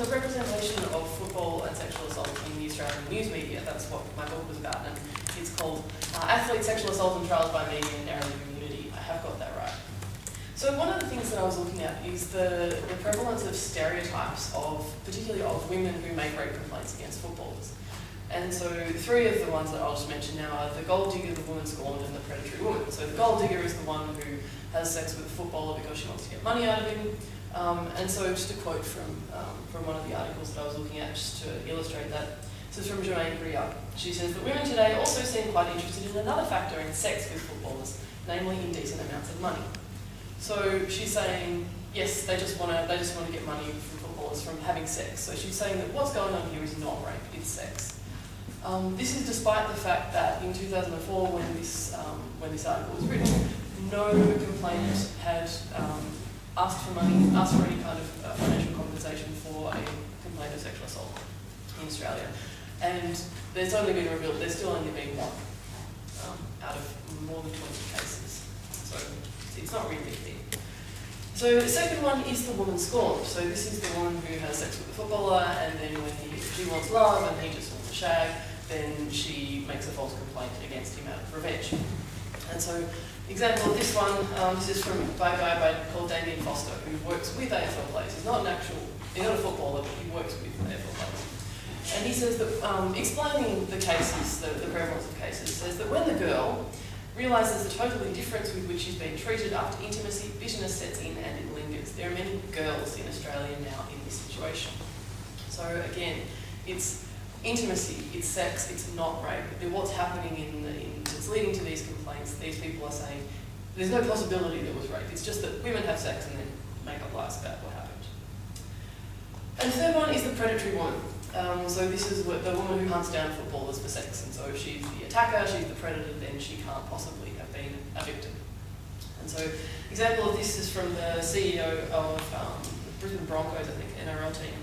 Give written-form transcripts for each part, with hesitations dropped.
the representation of football and sexual assault in the Australian news media. That's what my book was about, and it's called Athlete Sexual Assault and Trials by Media and Narrative Immunity. I have got that right. So one of the things that I was looking at is the prevalence of stereotypes particularly of women who make rape complaints against footballers. And so three of the ones that I'll just mention now are the gold digger, the woman scorned, and the predatory woman. So the gold digger is the one who has sex with a footballer because she wants to get money out of him. And so just a quote from one of the articles that I was looking at just to illustrate that. This is from Joanne Greer. She says that women today also seem quite interested in another factor in sex with footballers, namely indecent amounts of money. So she's saying, yes, they just want to get money from footballers from having sex. So she's saying that what's going on here is not rape, it's sex. This is despite the fact that in 2004, when this article was written, no complainant had asked for money, asked for any kind of financial compensation for a complaint of sexual assault in Australia. And there's only been revealed, there's still only been one out of more than 20 cases. So it's not really big. So the second one is the woman scorned. So this is the woman who has sex with the footballer, and then when she wants love and he just wants a shag, then she makes a false complaint against him out of revenge. And so, example of this one, this is by a guy called Damien Foster, who works with AFL players. He's not a footballer, but he works with AFL players. And he says that, explaining the cases, the prevalence of cases, says that when the girl realises the total indifference with which she's been treated after intimacy, bitterness sets in and it lingers. There are many girls in Australia now in this situation. So again, it's intimacy, it's sex, it's not rape. What's happening it's leading to these complaints. These people are saying there's no possibility there was rape. It's just that women have sex and then make up lies about what happened. And the third one is the predatory woman. So this is the woman who hunts down footballers for sex, and so she's the attacker, she's the predator, then she can't possibly have been a victim. And so, example of this is from the CEO of the Brisbane Broncos, I think, NRL team,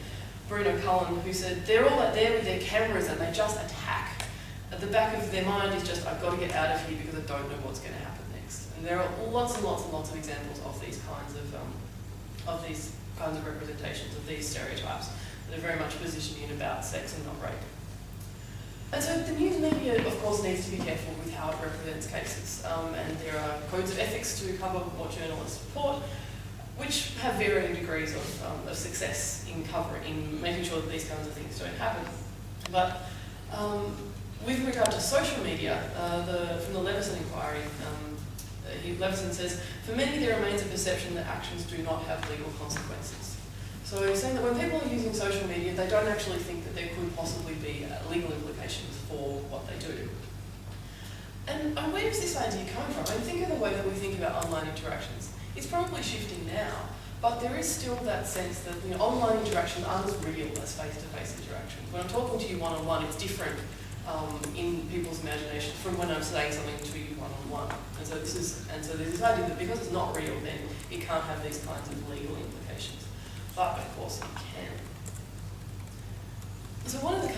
Bruno Cullen, who said they're all out there with their cameras and they just attack. At the back of their mind is just, I've got to get out of here because I don't know what's going to happen next. And there are lots and lots and lots of examples of these kinds of representations, of these stereotypes that are very much positioned in about sex and not rape. And so the news media, of course, needs to be careful with how it represents cases. And there are codes of ethics to cover what journalists report, which have varying degrees of success in making sure that these kinds of things don't happen. But with regard to social media, from the Leveson inquiry, Leveson says, for many there remains a perception that actions do not have legal consequences. So he's saying that when people are using social media, they don't actually think that there could possibly be legal implications for what they do. And where does this idea come from? I mean, think of the way that we think about online interactions. It's probably shifting now, but there is still that sense that online interactions aren't as real as face-to-face interactions. When I'm talking to you one-on-one, it's different in people's imaginations from when I'm saying something to you one-on-one. And so there's this idea that because it's not real, then it can't have these kinds of legal implications. But of course it can. So one of the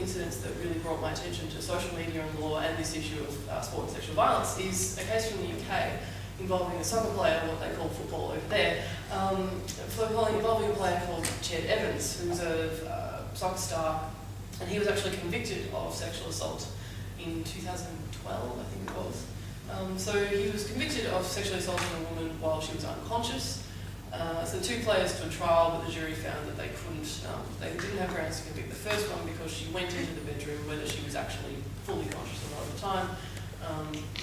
incidents that really brought my attention to social media and law and this issue of sport and sexual violence is a case from the UK involving a soccer player, what they call football over there, involving a player called Ched Evans, who's a soccer star, and he was actually convicted of sexual assault in 2012, I think it was. So he was convicted of sexually assaulting a woman while she was unconscious. So two players stood trial, but the jury found that they didn't have grounds to convict the first one because she went into the bedroom, whether she was actually fully conscious or not at the time.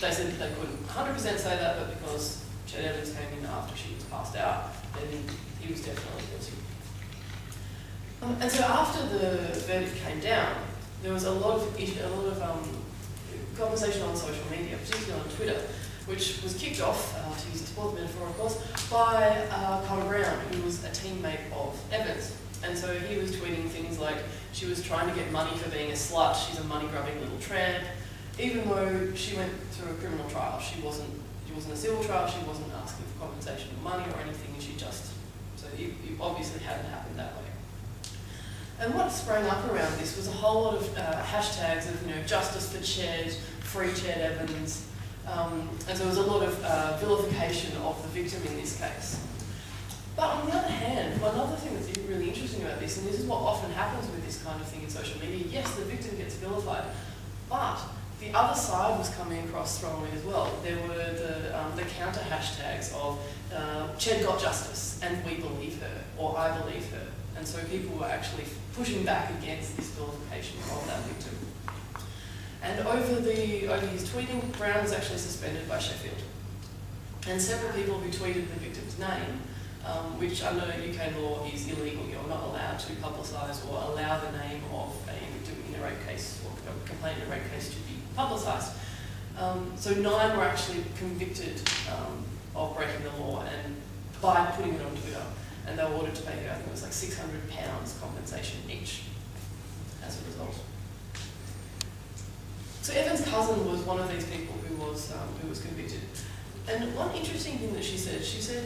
They said that they couldn't 100% say that, but because Ched Evans came in after she was passed out, then he was definitely guilty. And so after the verdict came down, there was a lot of conversation on social media, particularly on Twitter, which was kicked off, to use a sports metaphor of course, by Connor Brown, who was a teammate of Evans. And so he was tweeting things like, she was trying to get money for being a slut, she's a money-grubbing little tramp. Even though she went through a criminal trial, she wasn't a civil trial, she wasn't asking for compensation or money or anything, and so it obviously hadn't happened that way. And what sprang up around this was a whole lot of hashtags of, justice for Ched, free Ched Evans, and so there was a lot of vilification of the victim in this case. But on the other hand, another thing that's really this, and this is what often happens with this kind of thing in social media. Yes, the victim gets vilified, but the other side was coming across strongly as well. There were the counter hashtags of Ched got justice and we believe her, or I believe her. And so people were actually pushing back against this vilification of that victim. And over his tweeting, Brown was actually suspended by Sheffield. And several people who tweeted the victim's name, which under UK law is illegal. You're not allowed to publicise or allow the name of a victim in a rape case or a complaint in a rape case to be publicised. So 9 were actually convicted of breaking the law and by putting it on Twitter. And they were ordered to pay, I think it was like £600 compensation each as a result. So Evan's cousin was one of these people who was convicted. And one interesting thing that she said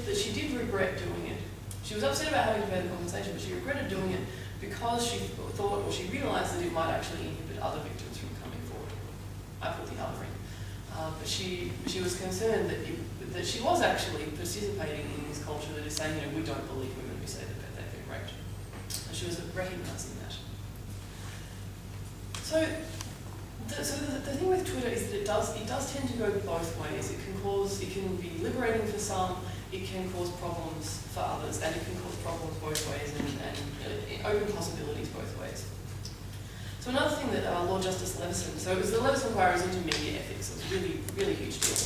that she did regret doing it. She was upset about having to pay the compensation, but she regretted doing it because she thought, or she realised that it might actually inhibit other victims from coming forward. I put the other in. But she was concerned that she was actually participating in this culture that is saying, you know, we don't believe women who say that they've been raped. And she was recognising that. So the thing with Twitter is that it does tend to go both ways. It can be liberating for some, it can cause problems for others, and it can cause problems both ways and open possibilities both ways. So another thing that Lord Justice Leveson, so it was the Leveson inquiry into media ethics, it was a really, really huge deal.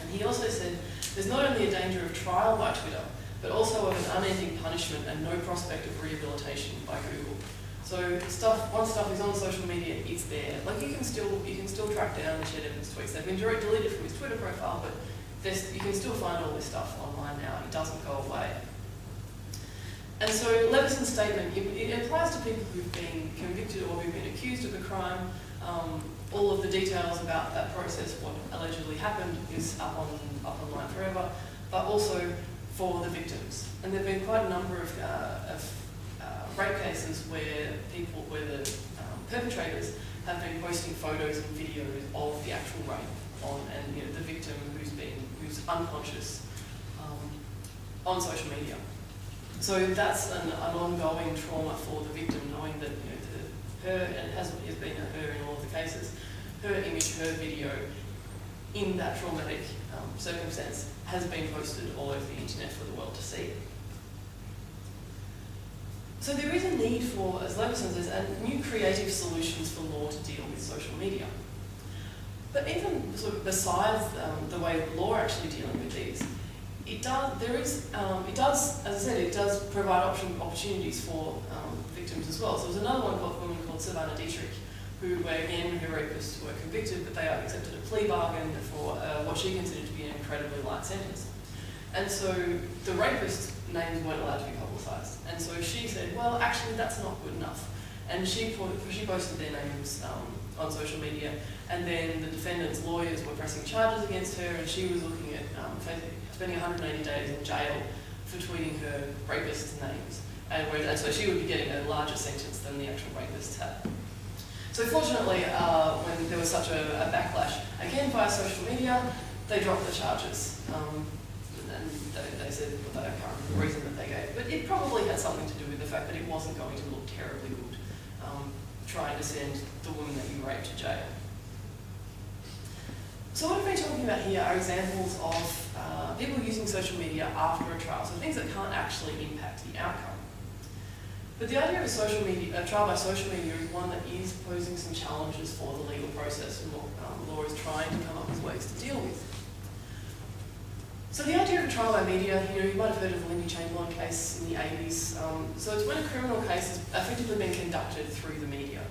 And he also said there's not only a danger of trial by Twitter, but also of an unending punishment and no prospect of rehabilitation by Google. So once stuff is on social media, it's there. Like you can still track down the Ched Evans tweets. They've been deleted from his Twitter profile, but you can still find all this stuff online now. It doesn't go away. And so Leveson's statement, it applies to people who've been convicted or who've been accused of a crime. All of the details about that process, what allegedly happened, is up online forever, but also for the victims. And there have been quite a number of rape cases where the perpetrators have been posting photos and videos of the actual rape and the victim who's unconscious on social media. So that's an ongoing trauma for the victim, knowing that her, and it has been a her in all of the cases, her image, her video in that traumatic circumstance has been posted all over the internet for the world to see. So there is a need for, as Leveson says, new creative solutions for law to deal with social media. But even sort of besides the way law actually dealing with these, it does, as I said, it does provide opportunities for victims as well. So there's another woman called Savannah Dietrich, who again, her rapists were convicted, but they accepted a plea bargain for what she considered to be an incredibly light sentence. And so the rapist's names weren't allowed to be publicised. And so she said, well, actually, that's not good enough. And she posted their names on social media, and then the defendant's lawyers were pressing charges against her, and she was looking at spending 180 days in jail for tweeting her rapist's names. And so she would be getting a larger sentence than the actual rapists had. So fortunately, when there was such a backlash, again via social media, they dropped the charges. And they said, well, I can't remember the reason that they gave, but it probably had something to do with the fact that it wasn't going to look terribly good trying to send the woman that you raped to jail. So what I've been talking about here are examples of people using social media after a trial, so things that can't actually impact the outcome. But the idea of a trial by social media is one that is posing some challenges for the legal process, and law is trying to come up with ways to deal with. So the idea of a trial by media, you might have heard of the Lindy Chamberlain case in the 80s. So it's when a criminal case has effectively been conducted through the media.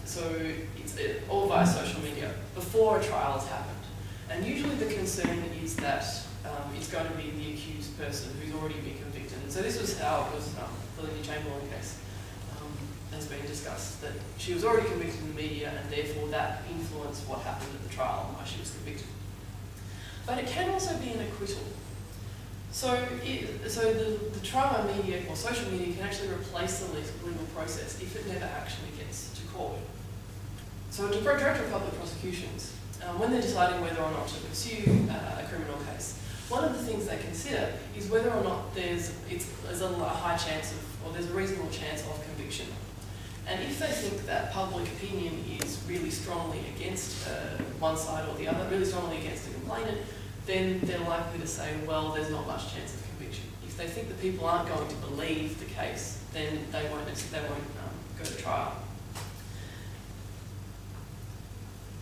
So it's all via social media before a trial has happened. And usually the concern is that it's going to be the accused person who's already been convicted. And so this was how it was the Lindy Chamberlain case has been discussed, that she was already convicted in the media, and therefore that influenced what happened at the trial and why she was convicted. But it can also be an acquittal. So the trial by media or social media can actually replace the legal process if it never actually gets to court. So Director of Public Prosecutions, when they're deciding whether or not to pursue a criminal case, one of the things they consider is whether or not there's a high chance of, or there's a reasonable chance of conviction. And if they think that public opinion is really strongly against one side or the other, really strongly against the complainant, then they're likely to say, well, there's not much chance of conviction. If they think that people aren't going to believe the case, then they won't go to trial.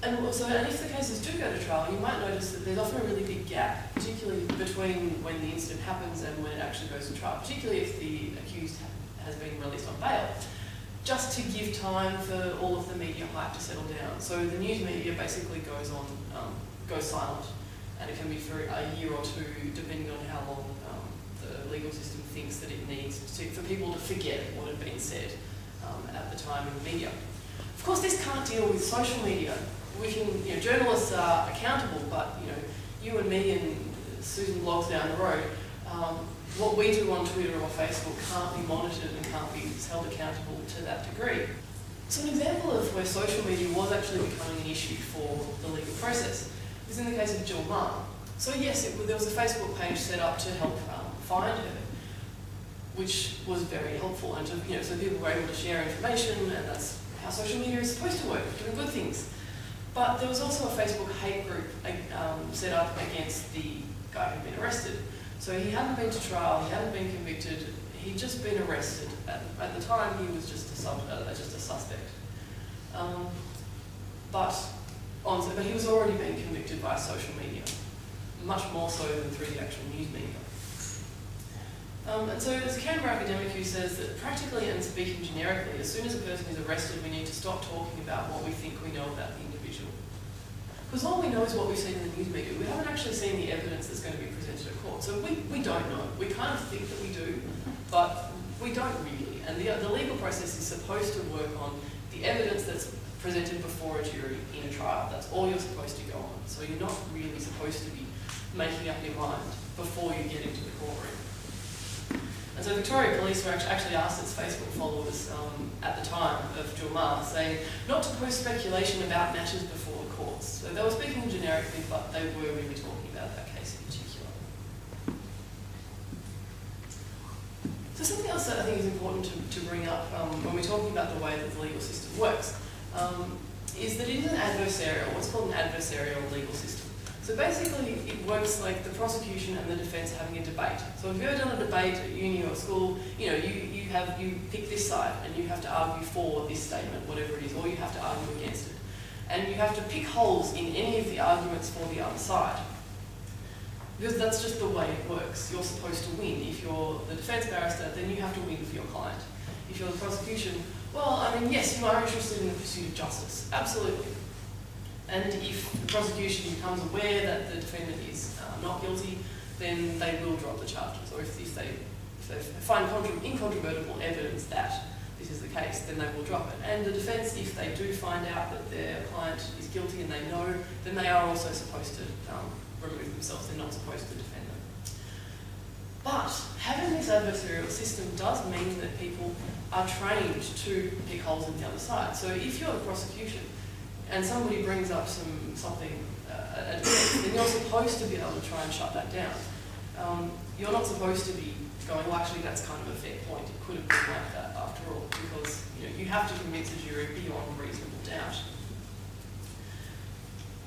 And if the cases do go to trial, you might notice that there's often a really big gap, particularly between when the incident happens and when it actually goes to trial, particularly if the accused has been released on bail, just to give time for all of the media hype to settle down. So the news media basically goes silent, and it can be for a year or two, depending on how long the legal system thinks that it needs for people to forget what had been said at the time in the media. Of course, this can't deal with social media. We can, journalists are accountable, but you and me and Susan blogs down the road, what we do on Twitter or Facebook can't be monitored and can't be held accountable to that degree. So an example of where social media was actually becoming an issue for the legal process was in the case of Jill Meagher. So yes, there was a Facebook page set up to help find her, which was very helpful, and so people were able to share information, and that's how social media is supposed to work, doing good things. But there was also a Facebook hate group set up against the guy who'd been arrested. So he hadn't been to trial, he hadn't been convicted, he'd just been arrested. At the time, he was just a suspect. But he was already being convicted by social media, much more so than through the actual news media. And so there's a Canberra academic who says that practically and speaking generically, as soon as a person is arrested, we need to stop talking about what we think we know about the individual. Because all we know is what we've seen in the news media. We haven't actually seen the evidence that's going to be presented at court. So we don't know. We kind of think that we do, but we don't really. And the legal process is supposed to work on the evidence that's presented before a jury in a trial. That's all you're supposed to go on. So you're not really supposed to be making up your mind before you get into the courtroom. And so Victoria Police were actually asked its Facebook followers at the time of Jill Meagher, saying not to post speculation about matters before the courts. So they were speaking generically, but they were really talking about that case in particular. So something else that I think is important to bring up when we're talking about the way that the legal system works is that it is an adversarial, what's called an adversarial legal system. So basically, it works like the prosecution and the defence having a debate. So if you've ever done a debate at uni or school, you pick this side and you have to argue for this statement, whatever it is, or you have to argue against it. And you have to pick holes in any of the arguments for the other side. Because that's just the way it works. You're supposed to win. If you're the defence barrister, then you have to win for your client. If you're the prosecution, well, yes, you are interested in the pursuit of justice. Absolutely. And if the prosecution becomes aware that the defendant is not guilty, then they will drop the charges. Or if they find incontrovertible evidence that this is the case, then they will drop it. And the defence, if they do find out that their client is guilty and they know, then they are also supposed to remove themselves. They're not supposed to defend them. But having this adversarial system does mean that people are trained to pick holes in the other side. So if you're the prosecution, and somebody brings up something, then you're supposed to be able to try and shut that down. You're not supposed to be going, well, actually, that's kind of a fair point. It could have been like that after all, because you have to convince a jury beyond reasonable doubt.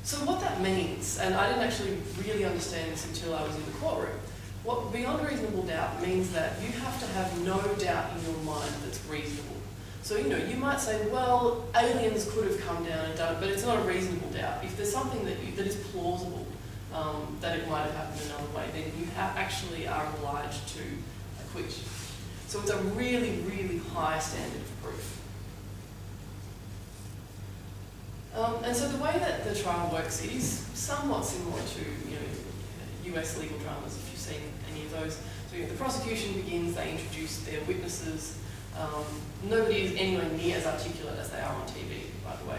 So what that means, and I didn't actually really understand this until I was in the courtroom, what beyond reasonable doubt means that you have to have no doubt in your mind that's reasonable. So, you might say, well, aliens could have come down and done it, but it's not a reasonable doubt. If there's something that is plausible, that it might have happened another way, then you actually are obliged to acquit. So it's a really, really high standard of proof. And so the way that the trial works, it is somewhat similar to, US legal dramas, if you've seen any of those. So the prosecution begins, they introduce their witnesses. Nobody is anywhere near as articulate as they are on TV, by the way.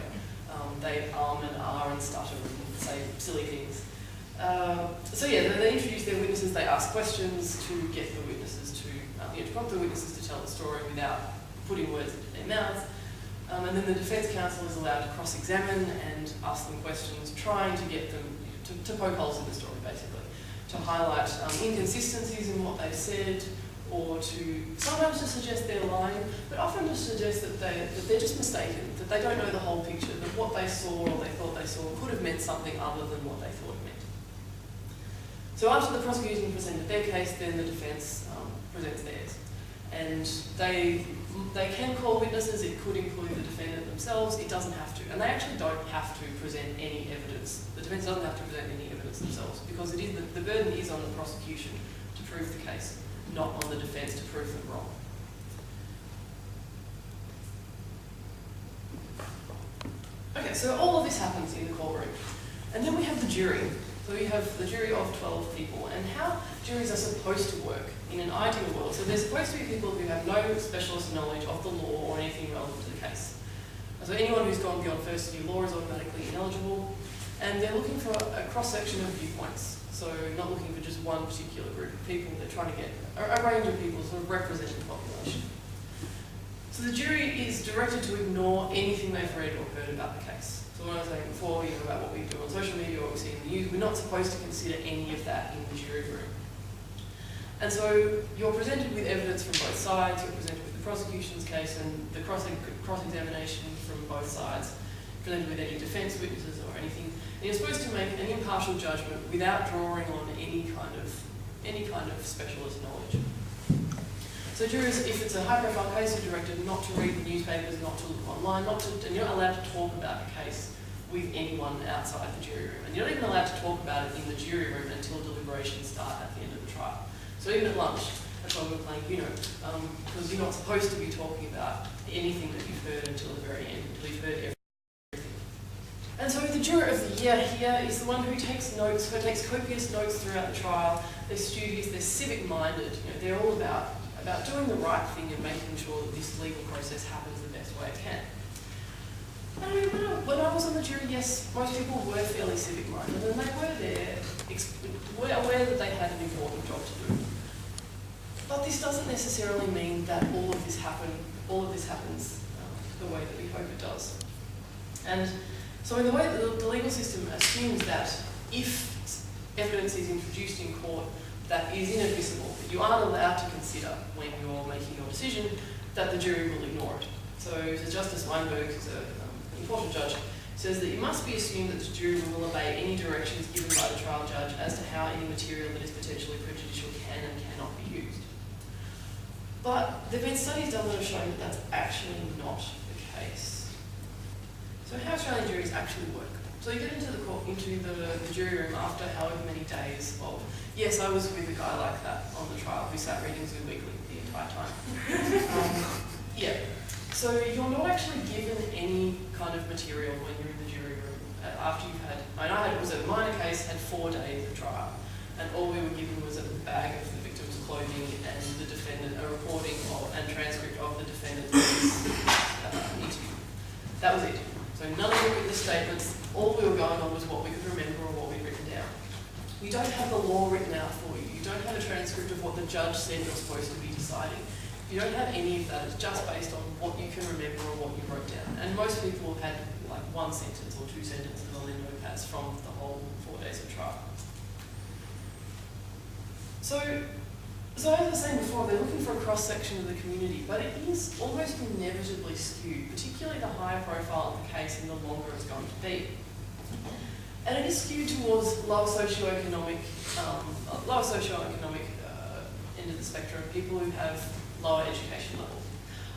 They and stutter and say silly things. They introduce their witnesses, they ask questions to get the witnesses to prompt the witnesses to tell the story without putting words into their mouths. And then the defence counsel is allowed to cross-examine and ask them questions, trying to get them to poke holes in the story, basically, to highlight inconsistencies in what they've said, or to sometimes to suggest they're lying, but often to suggest that they're just mistaken, that they don't know the whole picture, that what they saw or they thought they saw could have meant something other than what they thought it meant. So after the prosecution presented their case, then the defence presents theirs. And they can call witnesses, it could include the defendant themselves, it doesn't have to. And they actually don't have to present any evidence. The defence doesn't have to present any evidence themselves, because it is the burden is on the prosecution to prove the case, not on the defence to prove them wrong. Okay, so all of this happens in the courtroom. And then we have the jury. So we have the jury of 12 people, and how juries are supposed to work in an ideal world. So they're supposed to be people who have no specialist knowledge of the law or anything relevant to the case. So anyone who's gone beyond first year law is automatically ineligible, and they're looking for a cross-section of viewpoints. So not looking for just one particular group of people, they're trying to get a range of people sort of representing the population. So the jury is directed to ignore anything they've read or heard about the case. So when I was saying before, about what we do on social media or what we see in the news, we're not supposed to consider any of that in the jury room. And so you're presented with evidence from both sides, you're presented with the prosecution's case and the cross-examination from both sides, presented with any defence witnesses or anything, and you're supposed to make an impartial judgment without drawing on any kind of specialist knowledge. So jurors, if it's a high-profile case, you're directed not to read the newspapers, not to look online, and you're not allowed to talk about the case with anyone outside the jury room. And you're not even allowed to talk about it in the jury room until deliberations start at the end of the trial. So even at lunch, that's why we're playing because you're not supposed to be talking about anything that you've heard until the very end, until you've heard everything. And so the juror of the year here is the one who takes notes, who takes copious notes throughout the trial. They're studious, they're civic-minded, they're all about doing the right thing and making sure that this legal process happens the best way it can. And I mean, when I was on the jury, yes, most people were fairly civic-minded, and they were there, were aware that they had an important job to do. But this doesn't necessarily mean that all of this happens the way that we hope it does. And so in the way that the legal system assumes that if evidence is introduced in court that is inadmissible, that you aren't allowed to consider when you're making your decision, that the jury will ignore it. So Justice Weinberg, who's an important judge, says that it must be assumed that the jury will obey any directions given by the trial judge as to how any material that is potentially prejudicial can and cannot be used. But there have been studies done that have shown that that's actually not the case. So how Australian juries actually work. So you get into the jury room after however many days of, yes, I was with a guy like that on the trial who sat reading Zoo Weekly the entire time. Yeah. So you're not actually given any kind of material when you're in the jury room after you've had, it was a minor case, had 4 days of trial, and all we were given was a bag of the victim's clothing and the defendant, a recording and transcript of the defendant's interview. That was it. So none of the witness statements, all we were going on was what we could remember or what we'd written down. You don't have the law written out for you. You don't have a transcript of what the judge said you're supposed to be deciding. You don't have any of that. It's just based on what you can remember or what you wrote down. And most people have had like 1 sentence or 2 sentences on their notepads from the whole 4 days of trial. So as I was saying before, they're looking for a cross-section of the community, but it is almost inevitably skewed, particularly the higher profile of the case and the longer it's going to be. And it is skewed towards lower socioeconomic end of the spectrum, people who have lower education levels.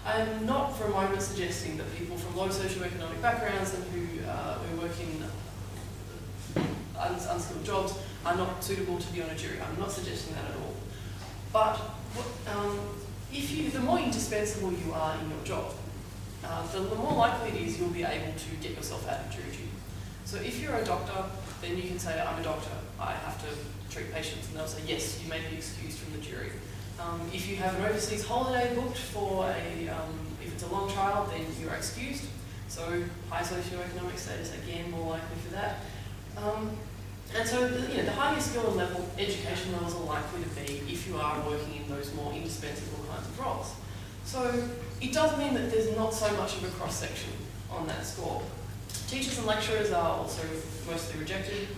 I am not for a moment suggesting that people from low socioeconomic backgrounds and who work in unskilled jobs are not suitable to be on a jury. I'm not suggesting that at all. But the more indispensable you are in your job, the more likely it is you'll be able to get yourself out of jury duty. So if you're a doctor, then you can say, I'm a doctor, I have to treat patients, and they'll say, yes, you may be excused from the jury. If you have an overseas holiday booked for if it's a long trial, then you're excused. So high socioeconomic status, again, more likely for that. And so the higher skill and level education levels are likely to be if you are working in those more indispensable kinds of roles. So it does mean that there's not so much of a cross-section on that score. Teachers and lecturers are also mostly rejected.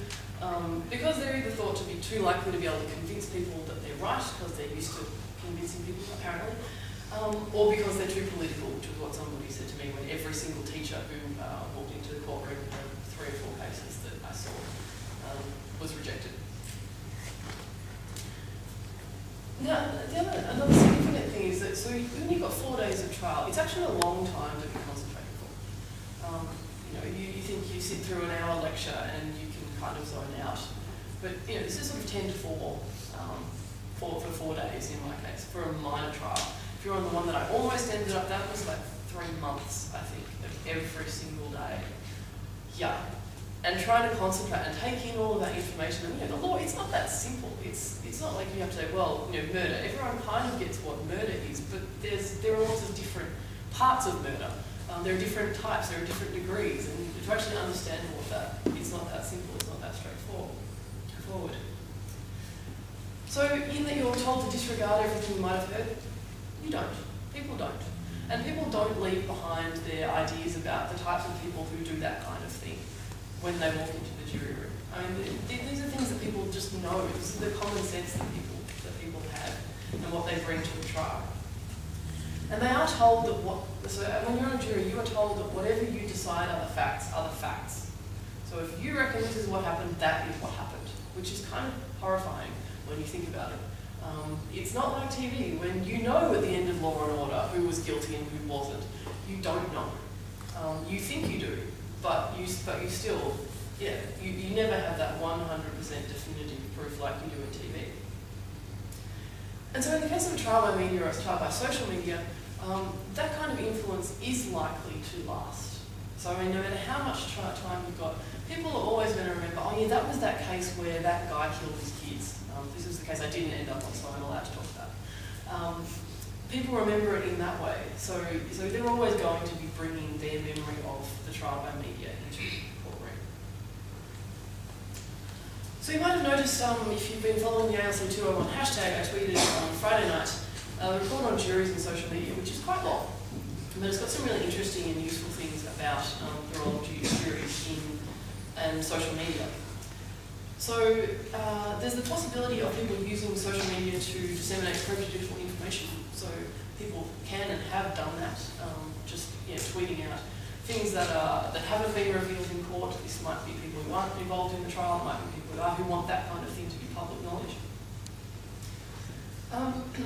Because they're either thought to be too likely to be able to convince people that they're right, because they're used to convincing people, apparently, or because they're too political, which is what somebody said to me when every single teacher who walked into the courtroom in 3 or 4 cases that I saw was rejected. Now, another significant thing is that, so when you've got 4 days of trial, it's actually a long time to be concentrating for. You think you sit through an hour lecture and you can kind of zone out. But, this is sort of 10 to 4 for 4 days in my case, for a minor trial. If you're on the one that I almost ended up, that was like 3 months, I think, of every single day. Yeah. And trying to concentrate and take in all of that information. And, the law, it's not that simple. It's not like you have to say, well, murder. Everyone kind of gets what murder is, but there are lots of different parts of murder. There are different types, there are different degrees, and to actually understand all of that, it's not that simple, it's not that straightforward. So, in that you're told to disregard everything you might have heard, you don't. People don't. And people don't leave behind their ideas about the types of people who do that kind of thing when they walk into the jury room. I mean, these are things that people just know. This is the common sense that people have and what they bring to the trial. And they are told that so when you're on a jury, you are told that whatever you decide are the facts. So if you reckon this is what happened, that is what happened, which is kind of horrifying when you think about it. It's not like TV, when you know at the end of Law and Order who was guilty and who wasn't. You don't know. You think you do, but you still, you never have that 100% definitive proof like you do in TV. And so in the case of a trial by media or a trial by social media, that kind of influence is likely to last. So I mean, no matter how much time you've got, people are always going to remember, oh yeah, that was that case where that guy killed his kids. This was the case I didn't end up on, so I'm allowed to talk about. People remember it in that way. So they're always going to be bringing their memory of the trial by media into the courtroom. So you might have noticed, if you've been following the ALC 201 hashtag, I tweeted on Friday night, a report on juries and social media, which is quite long, but it's got some really interesting and useful things about the role of juries and social media. So there's the possibility of people using social media to disseminate prejudicial information. So people can and have done that, just tweeting out things that haven't been revealed in court. This might be people who aren't involved in the trial, it might be people who are, who want that kind of thing to be public knowledge.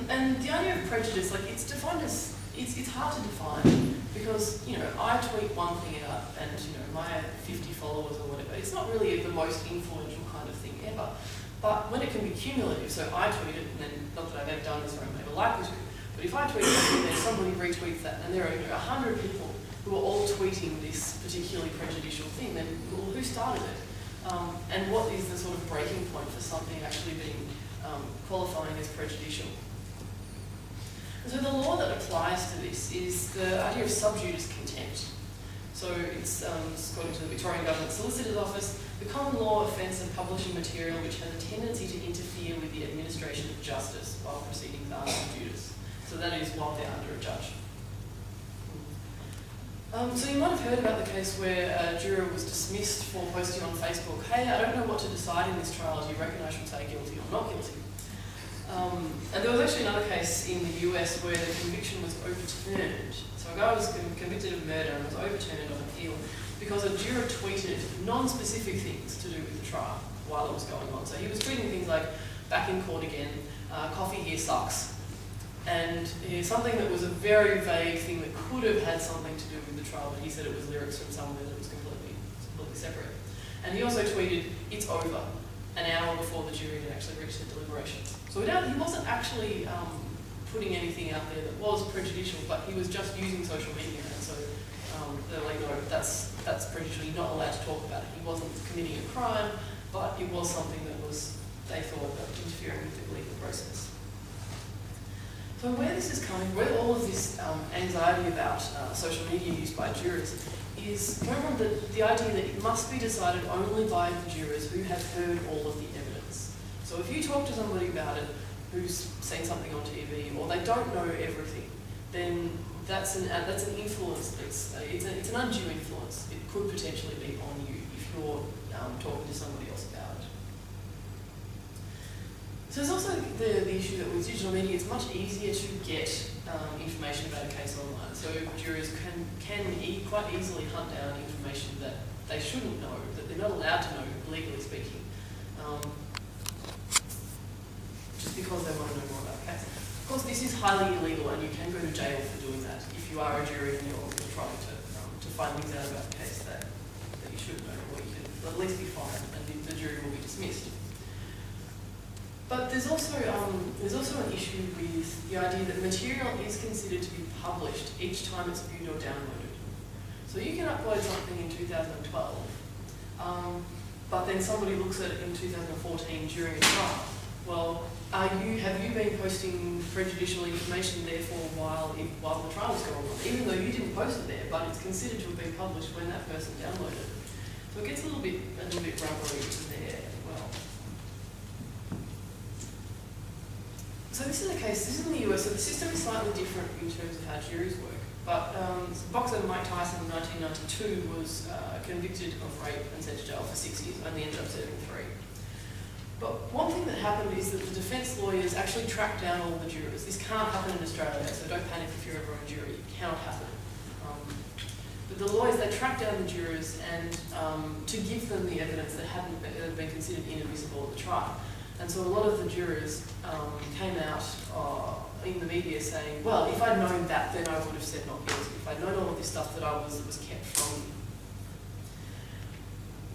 And the idea of prejudice, like it's defined as, it's hard to define because, I tweet one thing out and, my 50 followers or whatever, it's not really the most influential kind of thing ever. But when it can be cumulative, so I tweet it, and then not that I've ever done this or I'm ever likely to, but if I tweet something and then somebody retweets that and there are 100 people who are all tweeting this particularly prejudicial thing, then well, who started it? And what is the sort of breaking point for something actually being qualifying as prejudicial? And so the law that applies to this is the idea of sub judice contempt. So it's according to the Victorian Government Solicitor's Office, the common law offence of publishing material which has a tendency to interfere with the administration of justice while proceedings are sub judice. So that is while they're under a judge. So you might have heard about the case where a juror was dismissed for posting on Facebook, hey, I don't know what to decide in this trial, do you reckon I should say guilty or not guilty? And there was actually another case in the US where the conviction was overturned. So a guy was convicted of murder and was overturned on appeal because a juror tweeted non-specific things to do with the trial while it was going on. So he was tweeting things like, back in court again, coffee here sucks. And something that was a very vague thing that could have had something to do with the trial, but he said it was lyrics from somewhere that was completely separate. And he also tweeted, it's over, an hour before the jury had actually reached their deliberations. So he wasn't actually putting anything out there that was prejudicial, but he was just using social media, and so they're like, no, that's prejudicial, you're not allowed to talk about it. He wasn't committing a crime, but it was something that was, they thought, interfering with the legal process. So where this is coming, where all of this anxiety about social media use by jurors is coming from the idea that it must be decided only by the jurors who have heard all of the evidence. So if you talk to somebody about it who's seen something on TV or they don't know everything, then that's an influence. It's an undue influence. It could potentially be on you if you're talking to somebody else about it. So there's also the issue that with digital media, it's much easier to get information about a case online. So jurors can quite easily hunt down information that they shouldn't know, that they're not allowed to know, legally speaking, just because they want to know more about the case. Of course, this is highly illegal, and you can go to jail for doing that if you are a jury and you're trying to find things out about the case that you shouldn't know, or you can at least be fined, and the jury will be dismissed. But there's also an issue with the idea that material is considered to be published each time it's viewed or downloaded. So you can upload something in 2012, but then somebody looks at it in 2014 during a trial. Well, have you been posting prejudicial information therefore while the trial is going on, even though you didn't post it there, but it's considered to have been published when that person downloaded it. So it gets a little bit rubbery there as well. So this is a case, this is in the US, so the system is slightly different in terms of how juries work. But boxer Mike Tyson in 1992 was convicted of rape and sent to jail for 6 years, only ended up serving 3. But one thing that happened is that the defence lawyers actually tracked down all the jurors. This can't happen in Australia, so don't panic if you're ever on a jury. It cannot happen. But the lawyers, they tracked down the jurors and to give them the evidence that had been considered inadmissible at the trial. And so a lot of the jurors came out in the media saying, well, if I'd known that, then I would have said not guilty. If I'd known all of this stuff that was kept from me.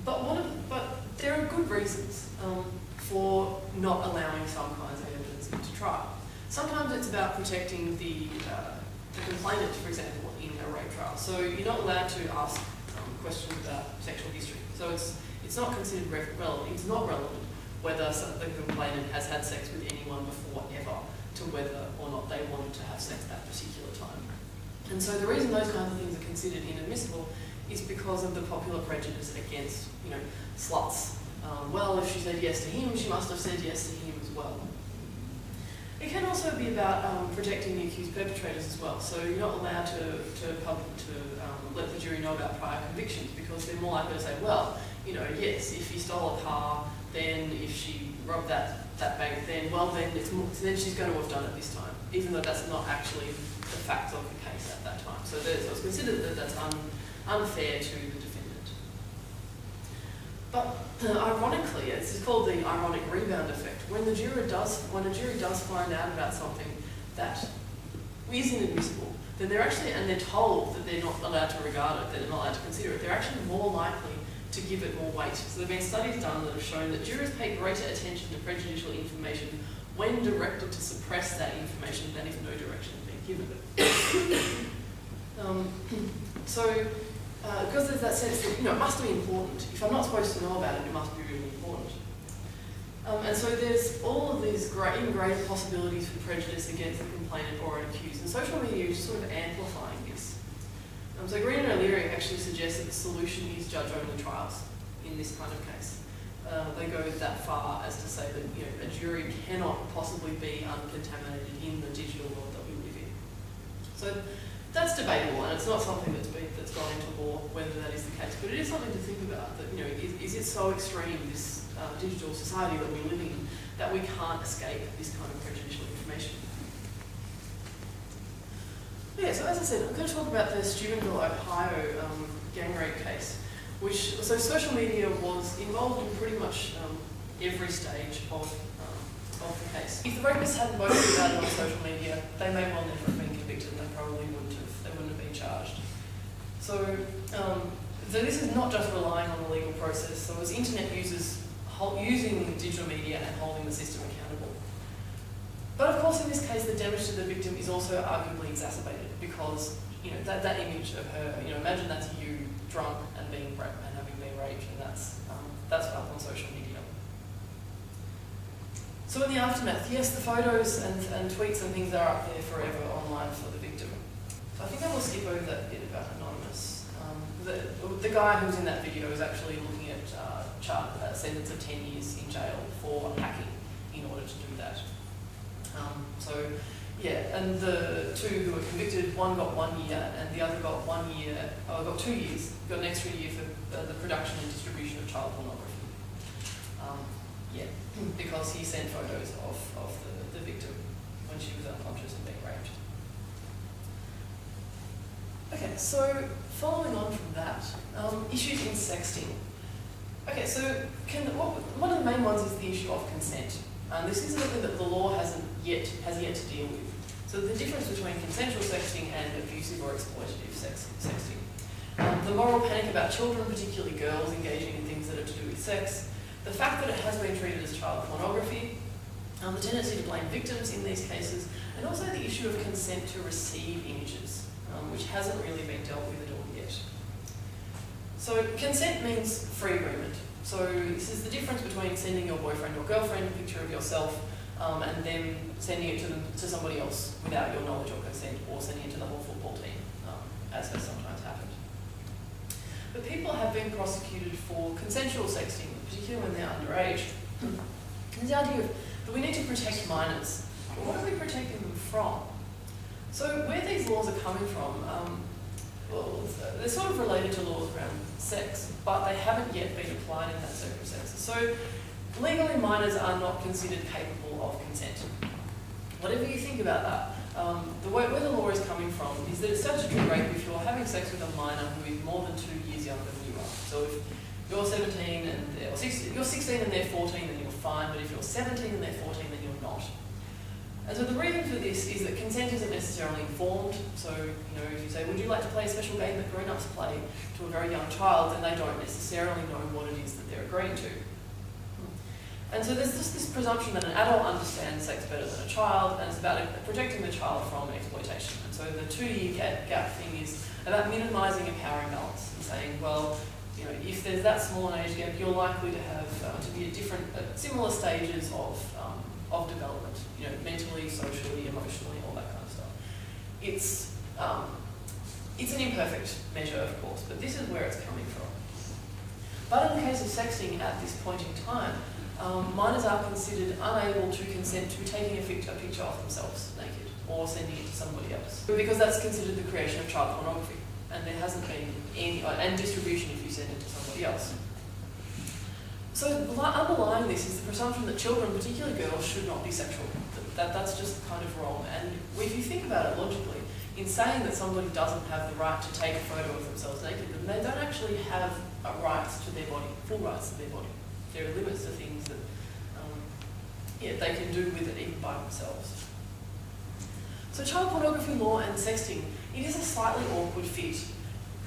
But there are good reasons for not allowing some kinds of evidence into trial. Sometimes it's about protecting the complainant, for example, in a rape trial. So you're not allowed to ask questions about sexual history. So it's not considered relevant. It's not relevant whether the complainant has had sex with anyone before ever, to whether or not they wanted to have sex that particular time. And so the reason those kinds of things are considered inadmissible is because of the popular prejudice against, sluts. Well, if she said yes to him, she must have said yes to him as well. It can also be about protecting the accused perpetrators as well. So you're not allowed to let the jury know about prior convictions, because they're more likely to say, well, yes, if he stole a car, then if she robbed that bank, then she's going to have done it this time, even though that's not actually the facts of the case at that time. So it's considered that that's unfair to the defendant. But ironically, it's called the ironic rebound effect. When a jury does find out about something that is inadmissible, then they're told that they're not allowed to regard it, that they're not allowed to consider it, they're actually more likely to give it more weight. So there have been studies done that have shown that jurors pay greater attention to prejudicial information when directed to suppress that information than if no direction has been given. Because there's that sense that it must be important. If I'm not supposed to know about it, it must be really important. And so there's all of these even greater possibilities for prejudice against the complainant or an accused. And social media is sort of amplifying this. So Green and O'Leary actually suggest that the solution is judge-only trials in this kind of case. They go that far as to say that a jury cannot possibly be uncontaminated in the digital world that we live in. So that's debatable, and it's not something that's gone into law whether that is the case. But it is something to think about. That is it so extreme, this digital society that we live in, that we can't escape this kind of prejudicial information? Yeah, so as I said, I'm going to talk about the Steubenville, Ohio gang rape case, so social media was involved in pretty much every stage of the case. If the rapists hadn't posted about it on social media, they may well never have been convicted, and they probably wouldn't have been charged. So this is not just relying on the legal process. So as internet users using digital media and holding the system accountable. But of course, in this case, the damage to the victim is also arguably exacerbated because that image of her. Imagine that's you drunk and being raped and having been raped, and that's up on social media. So in the aftermath, yes, the photos and tweets and things are up there forever online for the victim. So I think I will skip over that bit about Anonymous. The guy who's in that video is actually looking at a sentence of 10 years in jail for hacking in order to do that. And the two who were convicted, one got 1 year and the other got 1 year, got 2 years, got an extra year for the production and distribution of child pornography. yet, because he sent photos of the victim when she was unconscious and being raped. Okay, so following on from that, issues in sexting. Okay, so one of the main ones is the issue of consent. This is something that the law has yet to deal with. So the difference between consensual sexting and abusive or exploitative sexting. The moral panic about children, particularly girls, engaging in things that are to do with sex. The fact that it has been treated as child pornography. The tendency to blame victims in these cases. And also the issue of consent to receive images, which hasn't really been dealt with at all yet. So consent means free agreement. So this is the difference between sending your boyfriend or girlfriend a picture of yourself and then sending it to somebody else without your knowledge or consent, or sending it to the whole football team, as has sometimes happened. But people have been prosecuted for consensual sexting, particularly when they're underage. There's the idea that we need to protect minors. But what are we protecting them from? So where these laws are coming from, well, they're sort of related to laws around sex, but they haven't yet been applied in that circumstance. So legally, minors are not considered capable of consent. Whatever you think about that, where the law is coming from is that it's statutory rape if you're having sex with a minor who is more than 2 years younger than you are. So if you're 17 and you're 16 and they're 14, then you're fine. But if you're 17 and they're 14, then you're not. And so the reason for this is that consent isn't necessarily informed. So, if you say, would you like to play a special game that grown-ups play to a very young child, then they don't necessarily know what it is that they're agreeing to. And so there's just this presumption that an adult understands sex better than a child, and it's about protecting the child from exploitation. And so the 2-year gap thing is about minimising a power imbalance and saying, well, if there's that small an age gap, you're likely to have to be at similar stages of development, mentally, socially, emotionally, all that kind of stuff. It's an imperfect measure, of course, but this is where it's coming from. But in the case of sexting at this point in time, minors are considered unable to consent to taking a picture of themselves naked or sending it to somebody else, because that's considered the creation of child pornography, and there hasn't been any, and distribution if you send it to somebody else. So underlying this is the presumption that children, particularly girls, should not be sexual. That's just kind of wrong. And if you think about it logically, in saying that somebody doesn't have the right to take a photo of themselves naked, then they don't actually have rights to their body, full rights to their body. There are limits to things that they can do with it even by themselves. So child pornography law and sexting, it is a slightly awkward fit,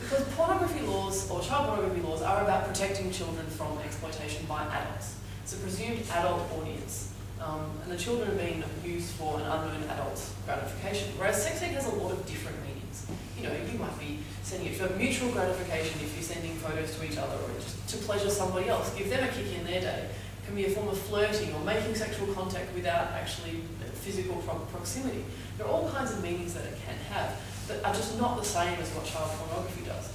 because pornography laws or child pornography laws are about protecting children from exploitation by adults. It's a presumed adult audience, and the children are being used for an unknown adult's gratification, whereas sexting has a lot of different meanings. You might be sending it for mutual gratification if you're sending photos to each other, or just to pleasure somebody else, give them a kick in their day. It can be a form of flirting or making sexual contact without actually physical proximity. There are all kinds of meanings that it can have that are just not the same as what child pornography does.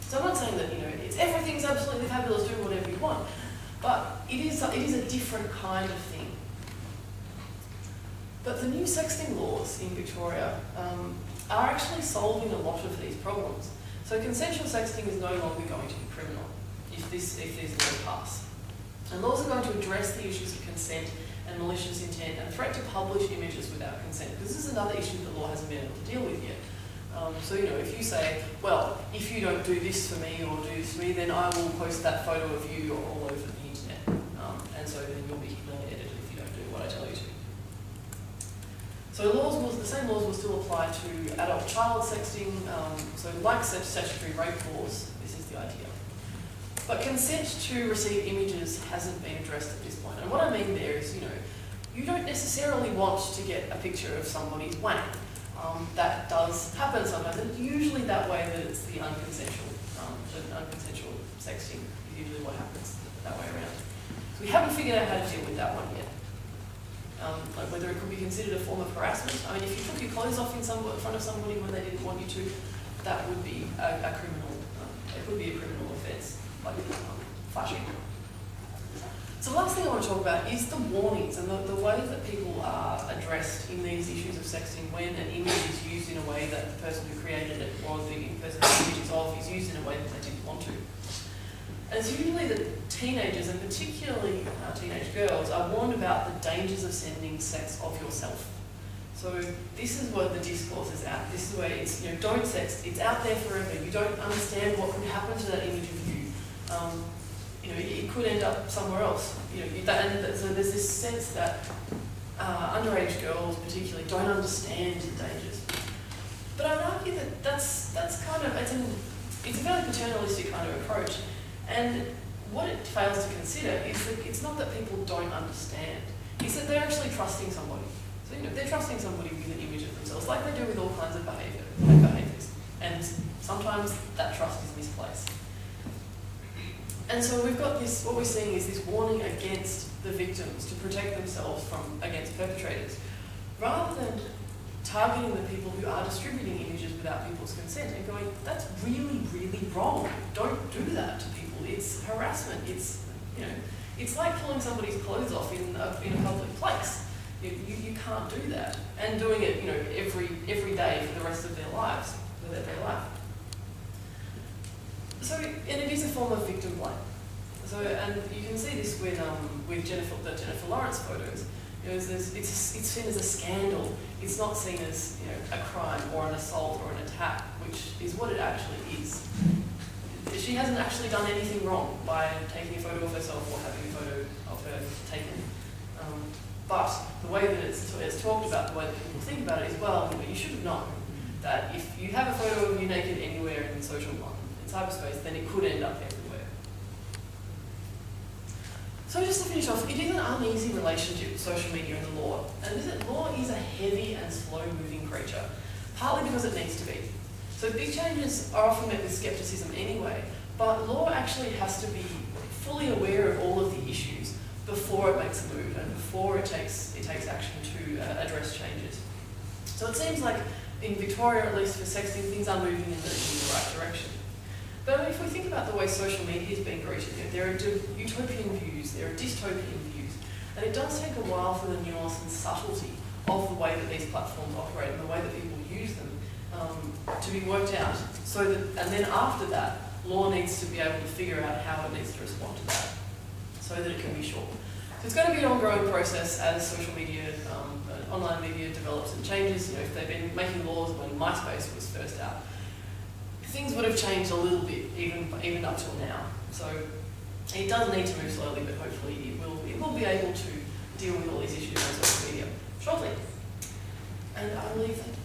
So I'm not saying that everything's absolutely fabulous, do whatever you want, but it is a different kind of thing. But the new sexting laws in Victoria are actually solving a lot of these problems. So consensual sexting is no longer going to be criminal if these laws pass. And laws are going to address the issues of consent and malicious intent and threat to publish images without consent, because this is another issue that the law hasn't been able to deal with yet. So if you say, well, if you don't do this for me or do this for me, then I will post that photo of you all over the internet. And so then you'll be humiliated if you don't do what I tell you to. So the same laws will still apply to adult child sexting, so like statutory rape laws, this is the idea. But consent to receive images hasn't been addressed at this point. And what I mean there is, you don't necessarily want to get a picture of somebody's wank. That does happen sometimes, and usually that way that it's the unconsensual sexting is usually what happens that way around. So we haven't figured out how to deal with that one yet. Like whether it could be considered a form of harassment. I mean, if you took your clothes off in front of somebody when they didn't want you to, that would be a criminal. It would be a criminal offence, like flashing. So the last thing I want to talk about is the warnings and the way that people are addressed in these issues of sexting when an image is used in a way that the person who created it or the person who the image is of is used in a way that they didn't want to. And it's usually that teenagers, and particularly teenage girls, are warned about the dangers of sending sex of yourself. So this is where the discourse is at. This is where it's, don't sext. It's out there forever. You don't understand what could happen to that image of you. It could end up somewhere else. So there's this sense that underage girls particularly don't understand the dangers. But I would argue that that's kind of, it's a very paternalistic kind of approach. And what it fails to consider is that it's not that people don't understand. It's that they're actually trusting somebody. So they're trusting somebody with an image of themselves, like they do with all kinds of behaviours. And sometimes that trust is misplaced. And so we've got this, what we're seeing is this warning against the victims to protect themselves against perpetrators, rather than targeting the people who are distributing images without people's consent and going, that's really, really wrong. Don't do that to people. It's harassment. It's like pulling somebody's clothes off in a public place. You can't do that. And doing it, every day for the rest of their lives, for their life. So, and it is a form of victim blame. So, and you can see this with the Jennifer Lawrence photos. It's seen as a scandal. It's not seen as a crime or an assault or an attack, which is what it actually is. She hasn't actually done anything wrong by taking a photo of herself or having a photo of her taken. But the way that it's talked about, the way that people think about it is, well, you should have known that if you have a photo of you naked anywhere in cyberspace, then it could end up everywhere. So just to finish off, it is an uneasy relationship, social media and the law. And law is a heavy and slow-moving creature, partly because it needs to be. So big changes are often met with skepticism anyway, but law actually has to be fully aware of all of the issues before it makes a move and before it takes action to address changes. So it seems like in Victoria, at least for sexting, things are moving in the right direction. But if we think about the way social media is being greeted, there are utopian views, there are dystopian views, and it does take a while for the nuance and subtlety of the way that these platforms operate and the way that people use them to be worked out. And then after that, law needs to be able to figure out how it needs to respond to that, so that it can be short. So it's going to be an ongoing process as social media, online media develops and changes. If they've been making laws when MySpace was first out, things would have changed a little bit, even up till now. So it does need to move slowly, but hopefully it will be able to deal with all these issues on social media shortly. And I will leave that.